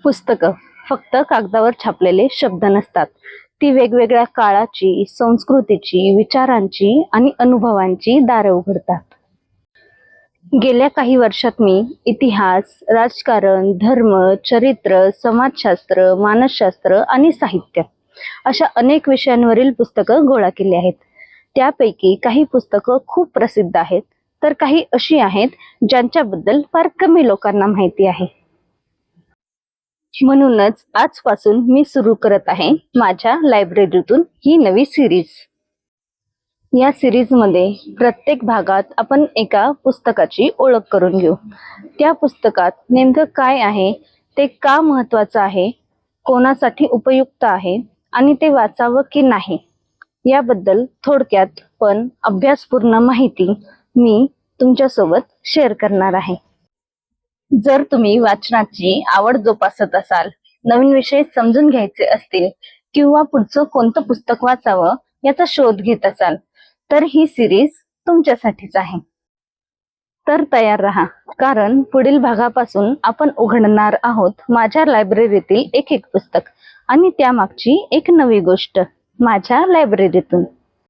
पुस्तकं फक्त कागदावर छापलेले शब्द नसतात. ती वेगवेगळ्या काळाची, संस्कृतीची, विचारांची आणि अनुभवांची दारं उघडतात. गेल्या काही वर्षात मी इतिहास, राजकारण, धर्म, चरित्र, समाजशास्त्र, मानसशास्त्र आणि साहित्य अशा अनेक विषयांवरील पुस्तकं गोळा केली आहेत. त्यापैकी काही पुस्तकं खूप प्रसिद्ध आहेत, तर काही अशी आहेत ज्यांच्याबद्दल फार कमी लोकांना माहिती आहे. म्हणूनच आजपासून मी सुरू करत आहे माझ्या लायब्ररीतून ही नवी सिरीज. या सिरीजमध्ये प्रत्येक भागात आपण एका पुस्तकाची ओळख करून घेऊ. त्या पुस्तकात नेमकं काय आहे, ते का महत्त्वाचं आहे, कोणासाठी उपयुक्त आहे आणि ते वाचावं की नाही याबद्दल थोडक्यात पण अभ्यासपूर्ण माहिती मी तुमच्यासोबत शेअर करणार आहे. जर तुम्ही वाचनाची आवड जोपासत असाल, नवीन विषय समजून घ्यायचे असतील किंवा पुढचं कोणतं पुस्तक वाचावं याचा शोध घेत असाल, तर ही सिरीज तुमच्यासाठीच आहे. तर तयार राहा, कारण पुढील भागापासून आपण उघडणार आहोत माझ्या लायब्ररीतील एक एक पुस्तक आणि त्यामागची एक नवी गोष्ट माझ्या लायब्ररीतून.